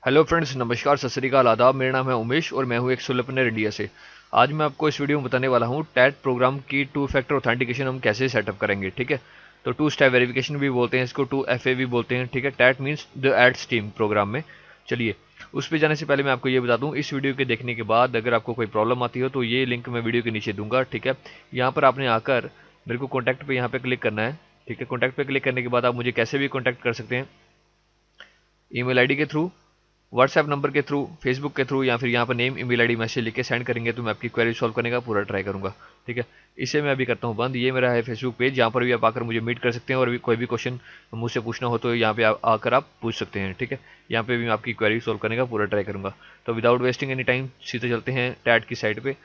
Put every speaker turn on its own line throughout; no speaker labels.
Hello friends, नमस्कार, सत श्री अकाल, आदाब। मेरा नाम है उमेश और मैं हूं एक सुलभन इंडिया से। आज मैं आपको इस वीडियो में बताने वाला हूं टैट प्रोग्राम की टू फैक्टर ऑथेंटिकेशन हम कैसे सेटअप करेंगे। ठीक है, तो टू स्टेप वेरिफिकेशन भी बोलते हैं इसको, 2FA भी बोलते हैं। ठीक है, that means the ed stream program में। चलिए, उस पर जाने से पहले मैं आपको ये बता दूं, इस वीडियो के देखने के बाद अगर आपको कोई प्रॉब्लम आती हो तो ये लिंक मैं वीडियो के नीचे दूंगा। ठीक है, यहाँ पर आपने आकर मेरे को कॉन्टैक्ट पे यहाँ पे क्लिक करना है। ठीक है, कॉन्टैक्ट पे क्लिक करने के बाद आप मुझे कैसे भी कॉन्टैक्ट कर सकते हैं, ईमेल आईडी के थ्रू, व्हाट्सएप नंबर के थ्रू, फेसबुक के थ्रू, या फिर यहाँ पर नेम ईमेल आईडी मैसेज लिख के सेंड करेंगे तो मैं आपकी क्वेरी सॉल्व करने का पूरा ट्राई करूंगा। ठीक है, इसे मैं अभी करता हूँ बंद। ये मेरा है फेसबुक पेज, यहाँ पर भी आप आकर मुझे मीट कर सकते हैं और भी कोई भी क्वेश्चन मुझसे पूछना हो तो यहाँ पे आकर आप पूछ सकते हैं। ठीक है, यहाँ पे भी मैं आपकी क्वेरी सॉल्व करने का पूरा ट्राई करूंगा। तो विदाउट वेस्टिंग एनी टाइम सीधे चलते हैं टैट की साइट पे।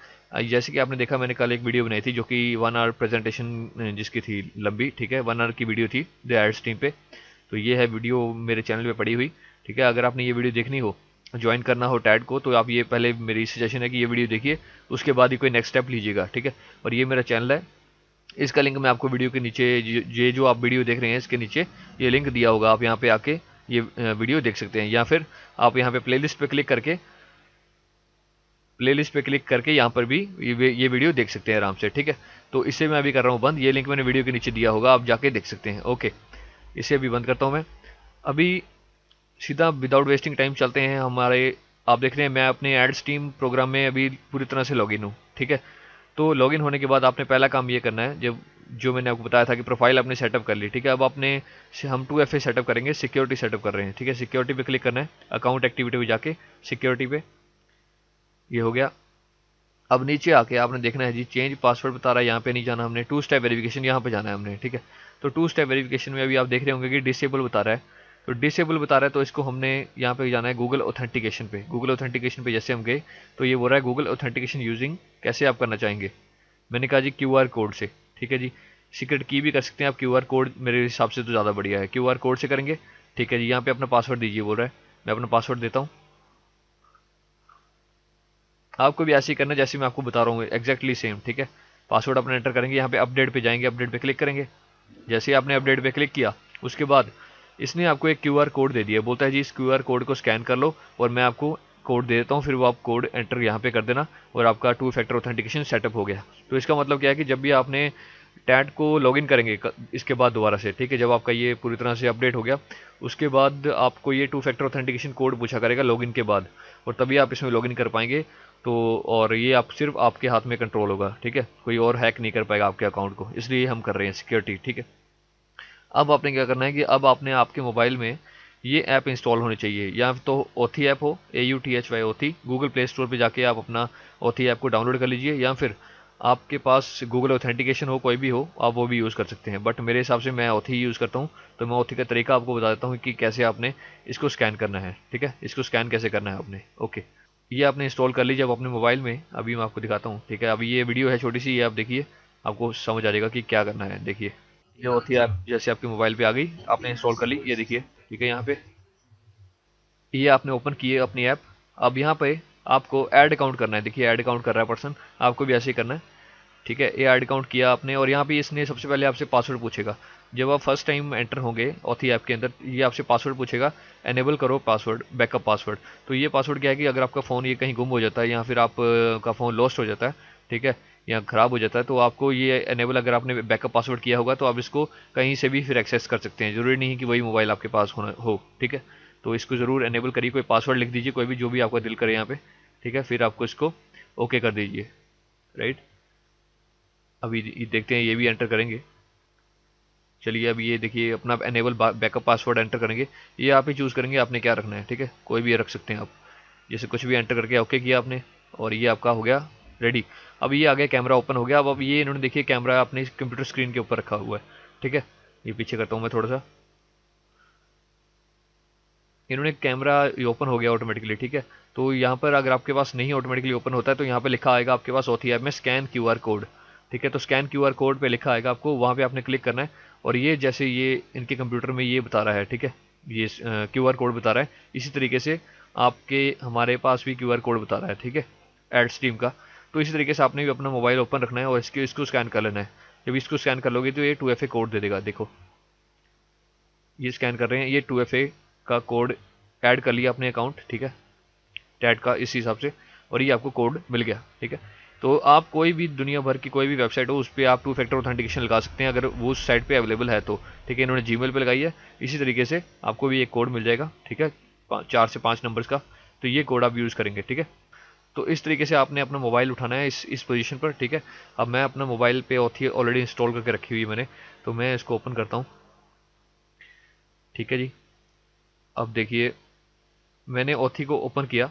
जैसे कि आपने देखा, मैंने कल एक वीडियो बनाई थी जो कि 1 आवर प्रेजेंटेशन जिसकी थी लंबी। ठीक है, 1 आवर की वीडियो थी द एड्स टीम पे। तो ये है वीडियो मेरे चैनल पे पड़ी हुई। ठीक है, अगर आपने ये वीडियो देखनी हो, ज्वाइन करना हो टैट को, तो आप ये पहले, मेरी सजेशन है कि ये वीडियो देखिए, उसके बाद ही कोई नेक्स्ट स्टेप लीजिएगा। ठीक है, और ये मेरा चैनल है, इसका लिंक मैं आपको वीडियो के नीचे, ये जो आप वीडियो देख रहे हैं इसके नीचे ये लिंक दिया होगा, आप यहाँ पे आके ये वीडियो देख सकते हैं, या फिर आप यहाँ पे प्लेलिस्ट पे क्लिक करके यहाँ पर भी ये वीडियो देख सकते हैं आराम से। ठीक है, तो इसे मैं अभी कर रहा हूँ बंद। ये लिंक मैंने वीडियो के नीचे दिया होगा, आप जाके देख सकते हैं। ओके, इसे अभी बंद करता हूँ मैं। अभी सीधा विदाउट वेस्टिंग टाइम चलते हैं हमारे, आप देख रहे हैं मैं अपने एड्स टीम प्रोग्राम में अभी पूरी तरह से लॉगिन हूँ। ठीक है, तो लॉगिन होने के बाद आपने पहला काम ये करना है, जब जो मैंने आपको बताया था कि प्रोफाइल आपने सेटअप कर ली। ठीक है, अब आपने हम 2FA सेटअप करेंगे, सिक्योरिटी सेटअप कर रहे हैं। ठीक है, सिक्योरिटी पे क्लिक करना है, अकाउंट एक्टिविटी पे जाके सिक्योरिटी पे, ये हो गया। अब नीचे आके आपने देखना है जी, चेंज पासवर्ड बता रहा है, यहाँ पे नहीं जाना हमने, टू स्टेप वेरिफिकेशन यहाँ पे जाना है हमने। ठीक है, तो टू स्टेप वेरिफिकेशन में अभी आप देख रहे होंगे कि डिसेबल बता रहा है। तो डिसेबल बता रहा है तो इसको हमने यहाँ पे जाना है गूगल ऑथेंटिकेशन पे। गूगल ऑथेंटिकेशन पे जैसे हम गए तो ये बोल रहा है गूगल ऑथेंटिकेशन यूजिंग, कैसे आप करना चाहेंगे। मैंने कहा जी QR कोड से। ठीक है जी, सीक्रेट की भी कर सकते हैं आप, QR कोड मेरे हिसाब से तो ज़्यादा बढ़िया है, QR कोड से करेंगे। ठीक है जी, यहाँ पे अपना पासवर्ड दीजिए बोल रहा है, मैं अपना पासवर्ड देता हूँ। आपको भी ऐसे ही करना है जैसे मैं आपको बता रहा हूँ, एक्जैक्टली सेम। ठीक है, पासवर्ड अपना एंटर करेंगे, यहाँ पे अपडेट पे जाएंगे, अपडेट पे क्लिक करेंगे। जैसे ही आपने अपडेट पे क्लिक किया, उसके बाद इसने आपको एक QR कोड दे दिया, बोलता है जी इस QR कोड को स्कैन कर लो, और मैं आपको कोड दे देता हूँ, फिर वो आप कोड एंटर यहाँ पे कर देना और आपका 2 फैक्टर ऑथेंटिकेशन सेटअप हो गया। तो इसका मतलब क्या है कि जब भी आपने टैट को लॉगिन करेंगे इसके बाद दोबारा से, ठीक है, जब आपका ये पूरी तरह से अपडेट हो गया, उसके बाद आपको ये 2 फैक्टर ऑथेंटिकेशन कोड पूछा करेगा लॉगिन के बाद, और तभी आप इसमें लॉगिन कर पाएंगे। तो और ये आप सिर्फ आपके हाथ में कंट्रोल होगा। ठीक है, कोई और हैक नहीं कर पाएगा आपके अकाउंट को, इसलिए हम कर रहे हैं सिक्योरिटी। ठीक है, अब आपने क्या करना है कि अब आपने आपके मोबाइल में ये ऐप इंस्टॉल होनी चाहिए, या तो ओथी ऐप हो, AUTHY ओथी, गूगल प्ले स्टोर पे जाके आप अपना ओथी ऐप को डाउनलोड कर लीजिए, या फिर आपके पास गूगल ऑथेंटिकेशन हो, कोई भी हो, आप वो भी यूज़ कर सकते हैं। बट मेरे हिसाब से मैं ओथी यूज़ करता हूँ, तो मैं ओथी का तरीका आपको बता देता हूँ कि कैसे आपने इसको स्कैन करना है। ठीक है, इसको स्कैन कैसे करना है आपने। ओके, ये आपने इंस्टॉल कर लीजिए अब अपने मोबाइल में, अभी मैं आपको दिखाता हूँ। ठीक है, अभी ये वीडियो है छोटी सी, ये आप देखिए, आपको समझ आ जाएगा कि क्या करना है। देखिए, ये होती है ऐप, जैसे आपके मोबाइल पे आ गई, आपने इंस्टॉल कर ली, ये देखिए। ठीक है, यहाँ पे ये आपने ओपन की है अपनी ऐप। अब यहाँ पे आपको ऐड अकाउंट करना है, देखिए ऐड अकाउंट कर रहा है पर्सन, आपको भी ऐसे ही करना है। ठीक है, ये ऐड अकाउंट किया आपने, और यहाँ पे इसने सबसे पहले आपसे पासवर्ड पूछेगा। जब आप फर्स्ट टाइम एंटर होंगे ऑथी ऐप के अंदर, ये आपसे पासवर्ड पूछेगा, एनेबल करो पासवर्ड, बैकअप पासवर्ड। तो ये पासवर्ड क्या है कि अगर आपका फ़ोन ये कहीं गुम हो जाता है, या फिर आप का फ़ोन लॉस्ट हो जाता है, ठीक है, या ख़राब हो जाता है, तो आपको ये एनेबल, अगर आपने बैकअप पासवर्ड किया होगा तो आप इसको कहीं से भी फिर एक्सेस कर सकते हैं, ज़रूरी नहीं कि वही मोबाइल आपके पास होना हो। ठीक है, तो इसको ज़रूर एनेबल करिए, कोई पासवर्ड लिख दीजिए, कोई भी जो भी आपका दिल करे यहाँ पे। ठीक है, फिर आपको इसको ओके कर दीजिए। राइट, अभी देखते हैं, ये भी एंटर करेंगे। चलिए, अब ये देखिए अपना एनेबल बैकअप पासवर्ड एंटर करेंगे, ये आप ही चूज़ करेंगे आपने क्या रखना है। ठीक है, कोई भी रख सकते हैं आप, जैसे कुछ भी एंटर करके ओके किया आपने, और ये आपका हो गया रेडी। अब ये आ गया, कैमरा ओपन हो गया। अब ये इन्होंने देखिए कैमरा अपने कंप्यूटर स्क्रीन के ऊपर रखा हुआ है। ठीक है, ये पीछे करता हूँ मैं थोड़ा सा, इन्होंने कैमरा ओपन हो गया ऑटोमेटिकली। ठीक है, तो यहाँ पर अगर आपके पास नहीं ऑटोमेटिकली ओपन होता है तो यहाँ पे लिखा आएगा आपके पास ओथी ऐप में स्कैन QR कोड। ठीक है, तो स्कैन QR कोड पे लिखा आएगा, आपको वहाँ पे आपने क्लिक करना है, और ये जैसे ये इनके कंप्यूटर में ये बता रहा है, ठीक है, ये QR कोड बता रहा है, इसी तरीके से आपके हमारे पास भी QR कोड बता रहा है। ठीक है, एड स्ट्रीम का। तो इसी तरीके से आपने भी अपना मोबाइल ओपन रखना है और इसको स्कैन कर लेना है। जब इसको स्कैन कर लोगे तो ये 2FA कोड दे देगा। देखो, ये स्कैन कर रहे हैं, ये 2FA का कोड ऐड कर लिया अपने अकाउंट, ठीक है, टैट का इस हिसाब से, और ये आपको कोड मिल गया, ठीक है। तो आप कोई भी दुनिया भर की कोई भी वेबसाइट हो उस पर आप 2 फैक्टर ऑथेंटिकेशन लगा सकते हैं, अगर वो उस साइट पे अवेलेबल है तो, ठीक है। इन्होंने जीमेल पे लगाई है, इसी तरीके से आपको भी एक कोड मिल जाएगा, ठीक है, 4 से 5 नंबर्स का, तो ये कोड आप यूज़ करेंगे, ठीक है। तो इस तरीके से आपने अपना मोबाइल उठाना है इस पोजीशन पर, ठीक है। अब मैं अपना मोबाइल पे ऑथी ऑलरेडी इंस्टॉल करके रखी हुई मैंने, तो मैं इसको ओपन करता हूँ, ठीक है जी। अब देखिए मैंने ऑथी को ओपन किया,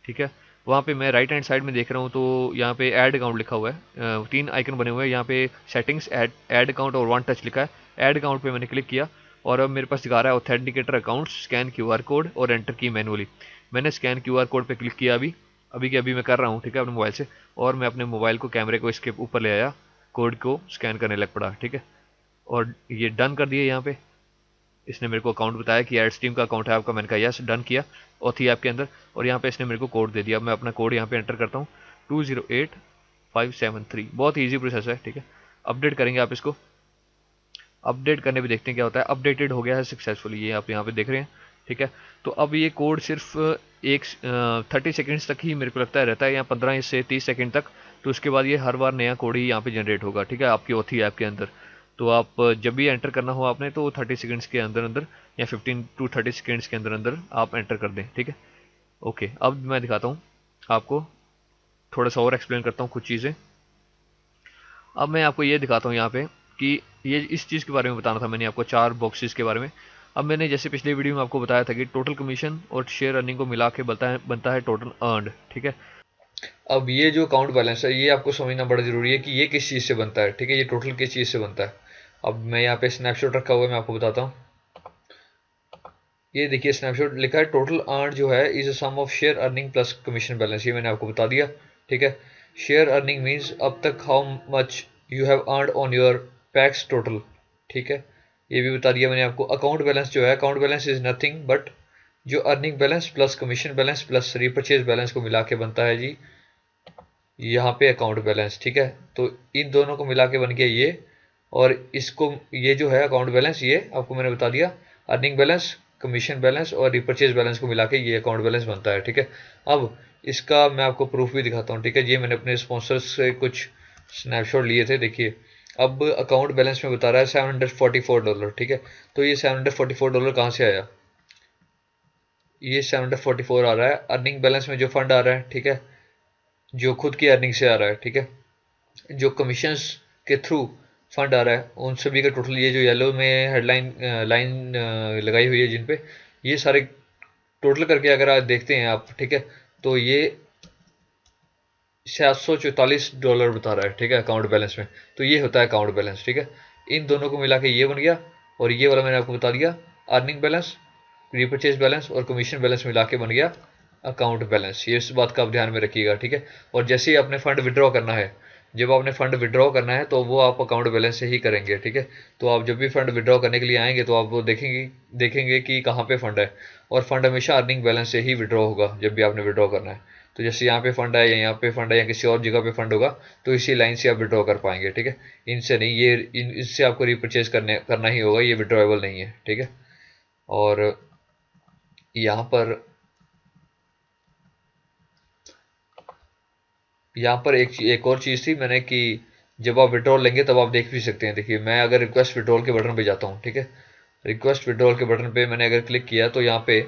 ठीक है। वहाँ पे मैं राइट हैंड साइड में देख रहा हूँ तो यहाँ पे ऐड अकाउंट लिखा हुआ है, 3 आइकन बने हुए हैं यहाँ पे, सेटिंग्स, ऐड अकाउंट और 1 टच लिखा है। ऐड अकाउंट पे मैंने क्लिक किया और अब मेरे पास दिखा रहा है authenticator account, scan QR code और एंटर की मैनुअली। मैंने स्कैन क्यूआर कोड पे क्लिक किया अभी के अभी मैं कर रहा हूँ, ठीक है, अपने मोबाइल से, और मैं अपने मोबाइल को कैमरे को इसके ऊपर ले आया, कोड को स्कैन करने लग पड़ा, ठीक है, और ये डन कर दिया। यहाँ पे इसने मेरे को अकाउंट बताया कि एड स्ट्रीम का अकाउंट है आपका, मैंने कहा यस, डन किया ऑथी ऐप के अंदर, और यहाँ पे इसने मेरे को कोड दे दिया। अब मैं अपना कोड यहाँ पे एंटर करता हूँ 208573, बहुत ईजी प्रोसेस है, ठीक है। अपडेट करेंगे आप इसको, अपडेट करने पे देखते हैं क्या होता है। अपडेटेड हो गया है सक्सेसफुली, ये आप यहाँ पे देख रहे हैं, ठीक है। तो अब ये कोड सिर्फ 30 सेकेंड्स तक ही मेरे को लगता है रहता है, या 15 से 30 सेकेंड तक, तो उसके बाद ये हर बार नया कोड ही यहाँ पे जनरेट होगा, ठीक है, आपकी ऑथी ऐप के अंदर। तो आप जब भी एंटर करना हो आपने, तो 30 सेकेंड्स के अंदर अंदर या 15 to 30 सेकेंड्स के अंदर अंदर आप एंटर कर दें, ठीक है। ओके, अब मैं दिखाता हूँ आपको, थोड़ा सा और एक्सप्लेन करता हूँ कुछ चीज़ें। अब मैं आपको ये दिखाता हूँ यहाँ पे कि ये इस चीज़ के बारे में बताना था मैंने आपको, 4 बॉक्सेस के बारे में। अब मैंने जैसे पिछले वीडियो में आपको बताया था कि टोटल कमीशन और शेयर अर्निंग को मिला के बनता है टोटल अर्नड, ठीक है। अब ये जो अकाउंट बैलेंस है ये आपको समझना बड़ा ज़रूरी है कि ये किस चीज़ से बनता है, ठीक है, ये टोटल किस चीज़ से बनता है। अब मैं यहाँ पे स्नैपशॉट रखा हुआ है, मैं आपको बताता हूँ। ये देखिए स्नैपशॉट लिखा है, टोटल अर्न जो है is a sum of share earning plus commission balance, ये मैंने आपको बता दिया, ठीक है। शेयर अर्निंग मीन्स अब तक how much you have earned on your PACS total, ठीक है, ये भी बता दिया मैंने आपको। अकाउंट बैलेंस जो है, account balance is nothing but जो earning balance plus commission balance plus repurchase balance को मिला के बनता है जी यहाँ पे अकाउंट बैलेंस, ठीक है। तो इन दोनों को मिला के बन गया ये, और इसको ये जो है अकाउंट बैलेंस, ये आपको मैंने बता दिया, अर्निंग बैलेंस, कमीशन बैलेंस और रिपर्चेज बैलेंस को मिला के ये अकाउंट बैलेंस बनता है, ठीक है। अब इसका मैं आपको प्रूफ भी दिखाता हूँ, ठीक है। ये मैंने अपने स्पॉन्सर्स से कुछ स्नैपशॉट लिए थे, देखिए। अब अकाउंट बैलेंस में बता रहा है $744, ठीक है। तो ये $744 कहाँ से आया, ये 744 आ रहा है अर्निंग बैलेंस में जो फंड आ रहा है, ठीक है, जो खुद की अर्निंग से आ रहा है, ठीक है, जो कमीशंस के थ्रू फंड आ रहा है उन सभी का टोटल, ये जो येलो में हेडलाइन लाइन लगाई हुई है जिन पे, ये सारे टोटल करके अगर आप देखते हैं आप, ठीक है, तो ये $744 बता रहा है, ठीक है, अकाउंट बैलेंस में। तो ये होता है अकाउंट बैलेंस, ठीक है। इन दोनों को मिला के ये बन गया, और ये वाला मैंने आपको बता दिया अर्निंग बैलेंस, रिपर्चेज बैलेंस और कमीशन बैलेंस मिला के बन गया अकाउंट बैलेंस। ये इस बात का आप ध्यान में रखिएगा, ठीक है। और जैसे ही आपने फंड विड्रॉ करना है, जब आपने फंड विड्रॉ करना है तो वो आप अकाउंट बैलेंस से ही करेंगे, ठीक है। तो आप जब भी फंड विड्रॉ करने के लिए आएंगे तो आप वो देखेंगे कि कहाँ पे फंड है, और फंड हमेशा अर्निंग बैलेंस से ही विड्रॉ होगा जब भी आपने विड्रॉ करना है। तो जैसे यहाँ पे फंड है या यहाँ पे फंड है या किसी और जगह पे फंड होगा, तो इसी लाइन से आप विड्रॉ कर पाएंगे, ठीक है। इनसे नहीं, ये इससे आपको रिपर्चेज करना ही होगा, ये विड्रॉएबल नहीं है, ठीक है। और यहाँ पर एक और चीज़ थी मैंने कि जब आप विड्रॉल लेंगे तब आप देख भी सकते हैं। देखिए मैं अगर रिक्वेस्ट विड्रॉल के बटन पे जाता हूँ, ठीक है, रिक्वेस्ट विड्रॉल के बटन पे मैंने अगर क्लिक किया तो यहाँ पे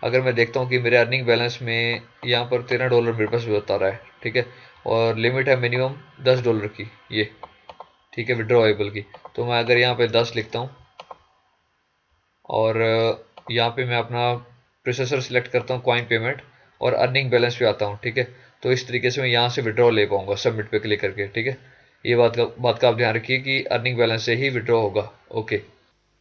अगर मैं देखता हूँ कि मेरे अर्निंग बैलेंस में यहाँ पर $13 मेरे पास बता रहा है, ठीक है, और लिमिट है मिनिमम $10 की, ये ठीक है, विड्रॉएबल की। तो मैं अगर यहाँ पे 10 लिखता हूँ और यहाँ पे मैं अपना प्रोसेसर सिलेक्ट करता हूँ कॉइन पेमेंट और अर्निंग बैलेंस पे आता हूँ, ठीक है। तो इस तरीके से मैं यहाँ से विड्रॉ ले पाऊंगा सबमिट पे क्लिक करके, ठीक है। ये बात का आप ध्यान रखिए कि अर्निंग बैलेंस से ही विड्रॉ होगा, ओके।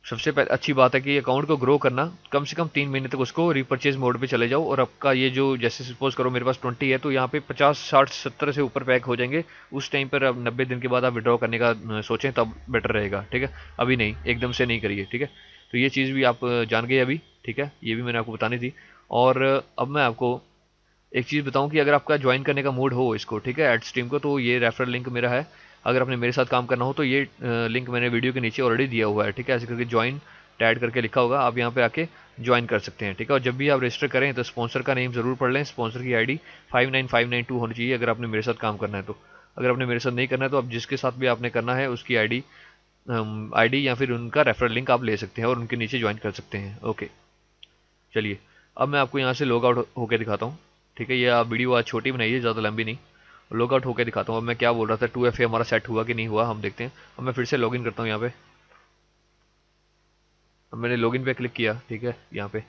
सबसे पहले अच्छी बात है कि अकाउंट को ग्रो करना, कम से कम 3 महीने तक उसको रिपर्चेज मोड पे चले जाओ, और आपका ये जो जैसे सपोज करो मेरे पास 20 है तो यहाँ पे 50 60 70 से ऊपर पैक हो जाएंगे। उस टाइम पर अब 90 दिन के बाद आप विड्रॉ करने का सोचें तब बेटर रहेगा, ठीक है। अभी नहीं, एकदम से नहीं करिए, ठीक है। तो ये चीज़ भी आप जान गए अभी, ठीक है, ये भी मैंने आपको बतानी थी। और अब मैं आपको एक चीज़ बताऊं कि अगर आपका ज्वाइन करने का मूड हो इसको, ठीक है, एड स्ट्रीम को, तो ये रेफरल लिंक मेरा है। अगर आपने मेरे साथ काम करना हो तो ये लिंक मैंने वीडियो के नीचे ऑलरेडी दिया हुआ है, ठीक है। ऐसे करके ज्वाइन टैड करके लिखा होगा, आप यहाँ पे आके ज्वाइन कर सकते हैं, ठीक है। और जब भी आप रजिस्टर करें तो स्पॉन्सर का नेम ज़रूर पढ़ लें, स्पॉन्सर की आईडी 59592 होनी चाहिए अगर आपने मेरे साथ काम करना है तो। अगर आपने मेरे साथ नहीं करना है तो आप जिसके साथ भी आपने करना है उसकी आईडी या फिर उनका रेफरल लिंक आप ले सकते हैं और उनके नीचे ज्वाइन कर सकते हैं। ओके, चलिए अब मैं आपको यहाँ से लॉग आउट होकर दिखाता हूँ, ठीक है। ये आप वीडियो आज छोटी बनाई है, ज़्यादा लंबी नहीं। लॉग आउट होकर दिखाता हूँ। अब मैं क्या बोल रहा था, 2FA हमारा सेट हुआ कि नहीं हुआ हम देखते हैं। अब मैं फिर से लॉगिन करता हूँ यहाँ पे। अब मैंने लॉगिन पे क्लिक किया, ठीक है, यहाँ पे।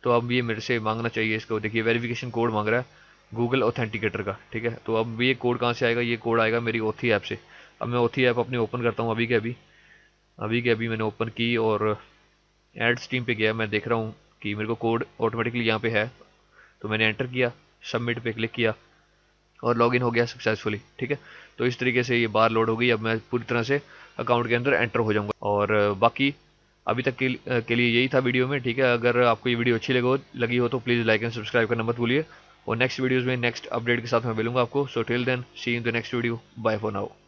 तो अब ये मेरे से मांगना चाहिए इसको, देखिए वेरिफिकेशन कोड मांग रहा है गूगल ऑथेंटिकेटर का, ठीक है। तो अब ये कोड कहाँ से आएगा, ये कोड आएगा मेरी ओथी ऐप से। अब मैं ओथी ऐप अपनी ओपन करता हूँ, अभी के अभी मैंने ओपन की और ऐड स्ट्रीम पे गया। मैं देख रहा हूँ कि मेरे को कोड ऑटोमेटिकली यहाँ पे है, तो मैंने एंटर किया, सबमिट पे क्लिक किया और लॉगिन हो गया सक्सेसफुली, ठीक है। तो इस तरीके से ये बार लोड हो गई। अब मैं पूरी तरह से अकाउंट के अंदर एंटर हो जाऊंगा। और बाकी अभी तक के लिए यही था वीडियो में, ठीक है। अगर आपको ये वीडियो अच्छी लगी हो तो प्लीज़ लाइक एंड सब्सक्राइब करना मत भूलिए। और नेक्स्ट वीडियोज़ में नेक्स्ट अपडेट के साथ मैं मिलूंगा आपको। So till then see in the next video, bye for now.